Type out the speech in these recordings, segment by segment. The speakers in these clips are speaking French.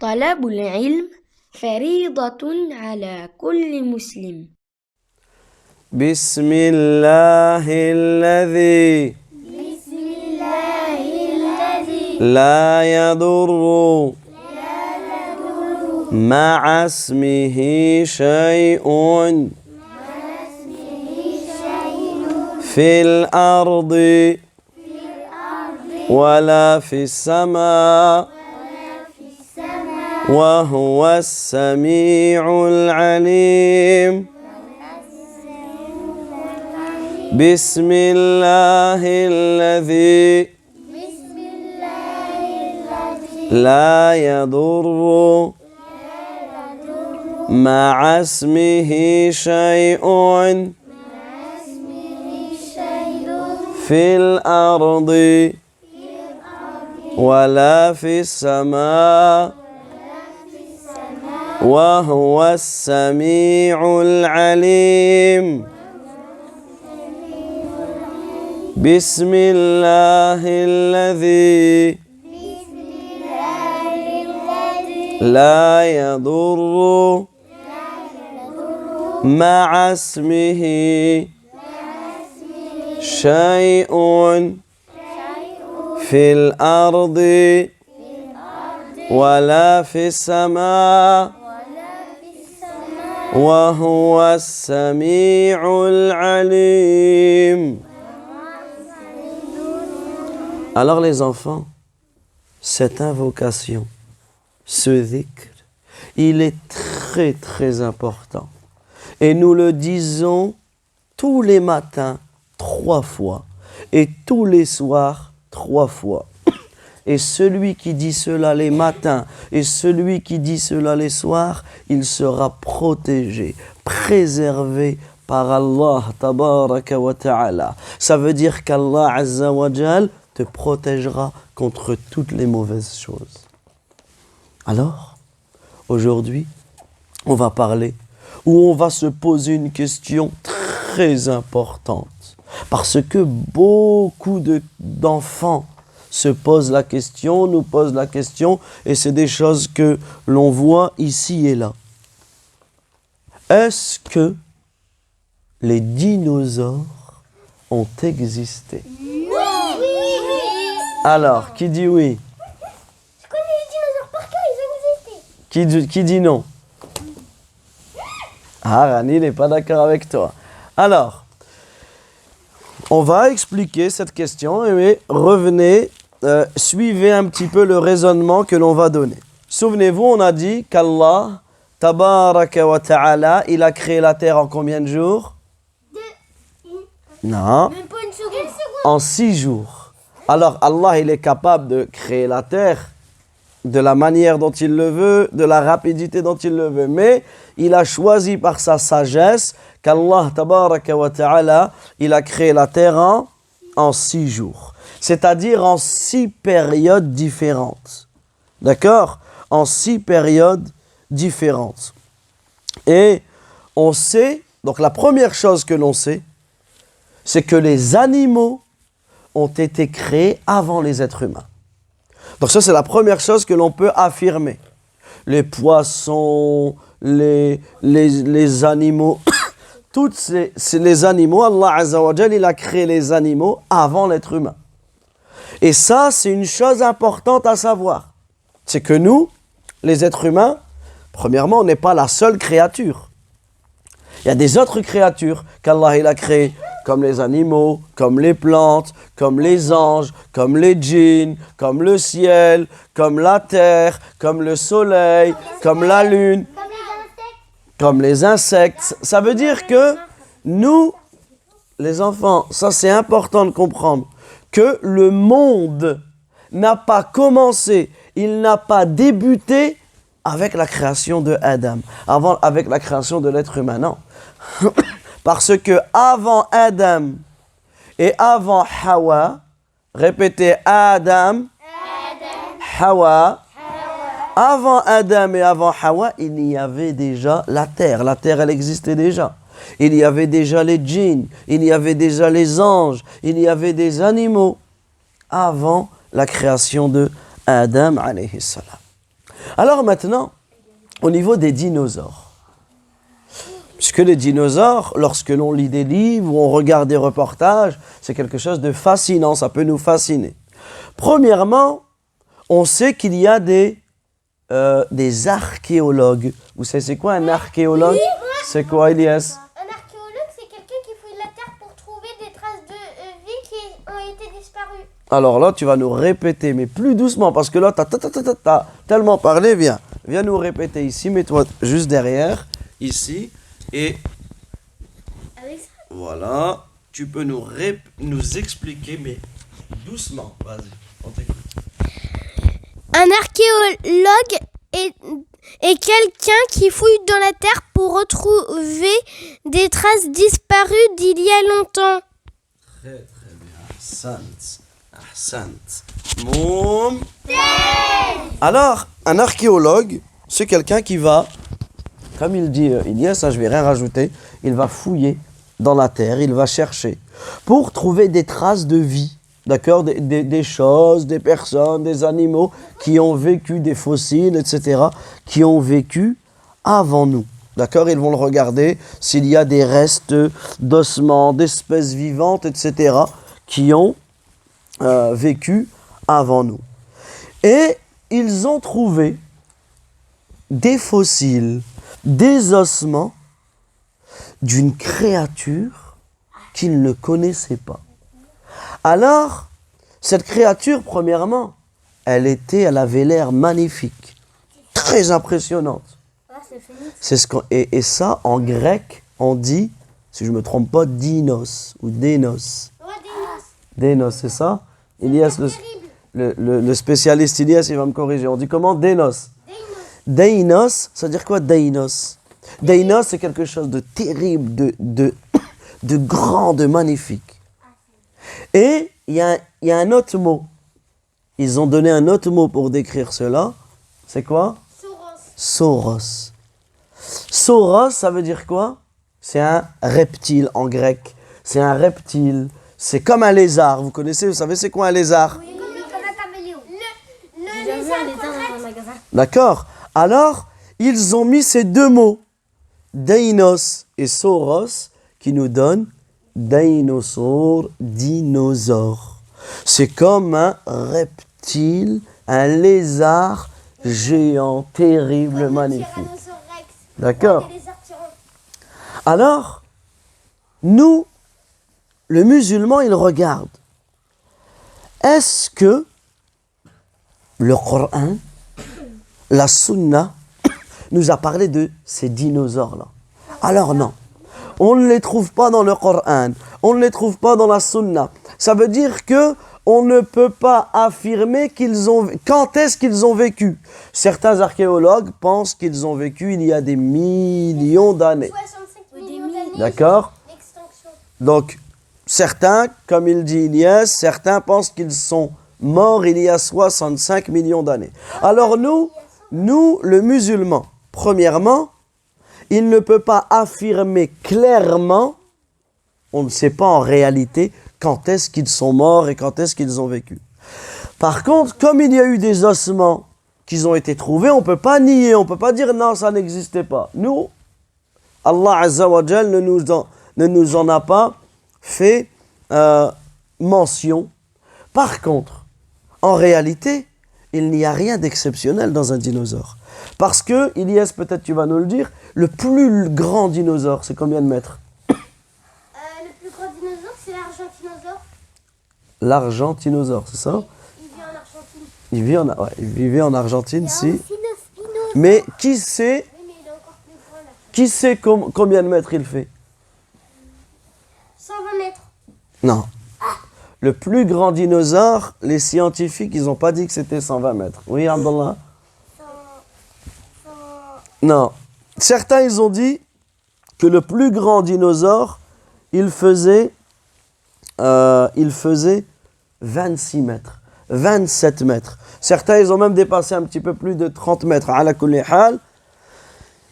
طلب العلم فريضة على كل مسلم. بسم الله الذي لا يضر مع اسمه شيء في الأرض ولا في السماء وهو السميع العليم. بسم الله الذي لا يضر مع اسمه شيء في الأرض ولا في السماء وهو السميع العليم. بسم الله الذي لا يضر مع اسمه شيء في الأرض ولا في السماء وهو السميع العليم. Alors les enfants, cette invocation, ce dhikr, il est très très important. Et nous le disons tous les matins 3 fois et tous les soirs 3 fois. Et celui qui dit cela les matins et celui qui dit cela les soirs, il sera protégé, préservé par Allah tabaraka wa ta'ala. Ça veut dire qu'Allah azza wa jal te protégera contre toutes les mauvaises choses. Alors, aujourd'hui, on va parler ou on va se poser une question très importante. Parce que beaucoup d'enfants se posent la question, nous posent la question, et c'est des choses que l'on voit ici et là. Est-ce que les dinosaures ont existé? Oui. Alors, qui dit oui? Je connais les dinosaures par cœur, ils ont existé. Qui dit non? Ah, Rani n'est pas d'accord avec toi. Alors, on va expliquer cette question, mais revenez, suivez un petit peu le raisonnement que l'on va donner. Souvenez-vous, on a dit qu'Allah, tabaraka wa ta'ala, il a créé la terre en combien de jours? Non. Même pas une seconde. En 6 jours. Alors Allah, il est capable de créer la terre de la manière dont il le veut, de la rapidité dont il le veut. Mais il a choisi par sa sagesse qu'Allah, tabaraka wa ta'ala, il a créé la terre en 6 jours. C'est-à-dire en 6 périodes différentes. D'accord? En 6 périodes différentes. Et on sait, donc la première chose que l'on sait, c'est que les animaux ont été créés avant les êtres humains. Donc ça, c'est la première chose que l'on peut affirmer. Les poissons, les animaux, tous les animaux, Allah Azza wa Jal, il a créé les animaux avant l'être humain. Et ça, c'est une chose importante à savoir. C'est que nous, les êtres humains, premièrement, on n'est pas la seule créature. Il y a des autres créatures qu'Allah il a créées, comme les animaux, comme les plantes, comme les anges, comme les djinns, comme le ciel, comme la terre, comme le soleil, comme la lune, comme les insectes. Ça veut dire que nous, les enfants, ça c'est important de comprendre, que le monde n'a pas commencé, il n'a pas débuté avec la création de Adam, avec la création de l'être humain, non. Parce que avant Adam et avant Hawa, répétez Adam, Hawa, avant Adam et avant Hawa, il y avait déjà la terre. La terre, elle existait déjà. Il y avait déjà les djinns, il y avait déjà les anges, il y avait des animaux avant la création de Adam alayhi salam. Alors maintenant, au niveau des dinosaures. Puisque les dinosaures, lorsque l'on lit des livres ou on regarde des reportages, c'est quelque chose de fascinant, ça peut nous fasciner. Premièrement, on sait qu'il y a des archéologues. Vous savez c'est quoi un archéologue? C'est quoi, Elias? Un archéologue, c'est quelqu'un qui fouille la terre pour trouver des traces de vie qui ont été disparues. Alors là, tu vas nous répéter, mais plus doucement, parce que là, t'as tellement parlé, viens nous répéter ici, mets-toi juste derrière, ici, et Avec ça. voilà, tu peux nous expliquer, mais doucement, vas-y, on t'écoute. Un archéologue est quelqu'un qui fouille dans la terre pour retrouver des traces disparues d'il y a longtemps. Très très bien, Ahsant. Moum. Alors, un archéologue, c'est quelqu'un qui va, comme il dit Ilyes, je vais rien rajouter, il va fouiller dans la terre, il va chercher pour trouver des traces de vie, d'accord, des choses, des personnes, des animaux qui ont vécu, des fossiles, etc., qui ont vécu avant nous. D'accord, ils vont le regarder s'il y a des restes d'ossements, d'espèces vivantes, etc., qui ont vécu avant nous. Et ils ont trouvé des fossiles, des ossements d'une créature qu'ils ne connaissaient pas. Alors, cette créature, premièrement, elle avait l'air magnifique, très impressionnante. C'est et ça, en grec, on dit, si je ne me trompe pas, dinos ou dénos. Dénos, c'est ça? Elias, le spécialiste Elias, il va me corriger. On dit comment? Dénos. Déinos, ça veut dire quoi, Déinos? Déinos, c'est quelque chose de terrible, de grand, de magnifique. Et il y a un autre mot. Ils ont donné un autre mot pour décrire cela. C'est quoi? Sauros. Sauros, ça veut dire quoi? C'est un reptile en grec. C'est un reptile. C'est comme un lézard. Vous connaissez, vous savez c'est quoi un lézard? Oui, comme un caméléon. Le lézard dans un magasin. D'accord. Alors, ils ont mis ces deux mots, Dainos et Sauros, qui nous donnent dinosaure, dinosaure. C'est comme un reptile, un lézard géant, terrible, magnifique. D'accord. Alors, nous, le musulman, il regarde. Est-ce que le Coran, la Sunna, nous a parlé de ces dinosaures-là? Alors non. On ne les trouve pas dans le Coran, on ne les trouve pas dans la Sunna. Ça veut dire que on ne peut pas affirmer quand est-ce qu'ils ont vécu. Certains archéologues pensent qu'ils ont vécu il y a des millions d'années. 65 millions d'années. D'accord? Donc, certains, comme il dit Ilyes, certains pensent qu'ils sont morts il y a 65 millions d'années. Alors nous, le musulman, premièrement, il ne peut pas affirmer clairement, on ne sait pas en réalité quand est-ce qu'ils sont morts et quand est-ce qu'ils ont vécu. Par contre, comme il y a eu des ossements qui ont été trouvés, on ne peut pas nier, on ne peut pas dire non, ça n'existait pas. Nous, Allah Azza wa Jal ne nous en a pas fait mention. Par contre, en réalité, il n'y a rien d'exceptionnel dans un dinosaure. Parce que, Ilyes, peut-être tu vas nous le dire, le plus grand dinosaure, c'est combien de mètres? Le plus grand dinosaure, c'est l'argentinosaure. L'argentinosaure, c'est ça? Il vit en Argentine. Il vivait en Argentine, si. Aussi le spinosaure. Mais qui sait, Oui, mais il est encore plus grand là. combien de mètres il fait? 120 mètres. Non. Le plus grand dinosaure, les scientifiques, ils n'ont pas dit que c'était 120 mètres. Oui, Abdallah? Non. Certains, ils ont dit que le plus grand dinosaure, il faisait 26 mètres, 27 mètres. Certains, ils ont même dépassé un petit peu plus de 30 mètres. Ala kulli hal.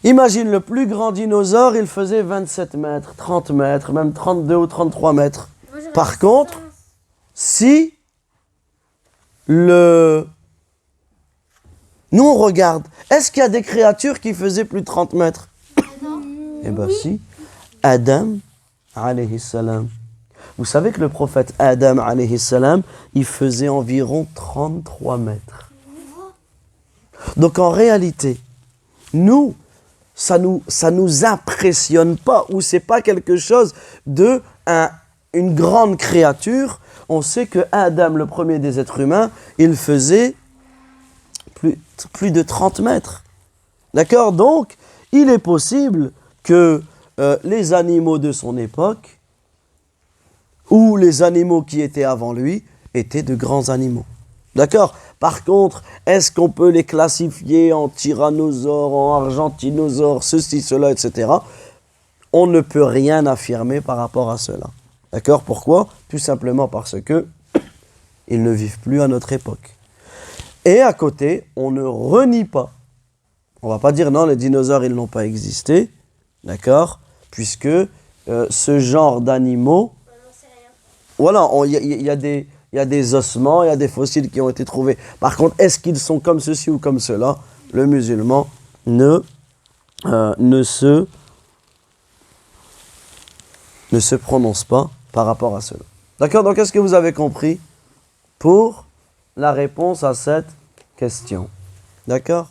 Imagine, le plus grand dinosaure, il faisait 27 mètres, 30 mètres, même 32 ou 33 mètres. Par contre, si Nous, on regarde. Est-ce qu'il y a des créatures qui faisaient plus de 30 mètres? Eh bien, si. Adam, alayhi salam. Vous savez que le prophète Adam, alayhi salam, il faisait environ 33 mètres. Donc, en réalité, nous, ça nous impressionne pas, ou c'est pas quelque chose de une grande créature. On sait que Adam, le premier des êtres humains, il faisait plus de 30 mètres. D'accord? Donc, il est possible que les animaux de son époque, ou les animaux qui étaient avant lui, étaient de grands animaux. D'accord? Par contre, est-ce qu'on peut les classifier en tyrannosaures, en argentinosaures, ceci, cela, etc. On ne peut rien affirmer par rapport à cela. D'accord? Pourquoi? Tout simplement parce que ils ne vivent plus à notre époque. Et à côté, on ne renie pas. On ne va pas dire non, les dinosaures, ils n'ont pas existé. D'accord? Puisque ce genre d'animaux... Voilà, il y a des ossements, il y a des fossiles qui ont été trouvés. Par contre, est-ce qu'ils sont comme ceci ou comme cela? Le musulman ne se prononce pas par rapport à cela. D'accord? Donc, est-ce que vous avez compris pour la réponse à cette question? D'accord?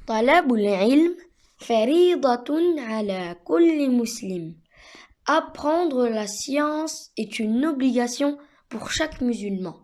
طلب العلم فريضة على كل مسلم. Apprendre la science est une obligation pour chaque musulman.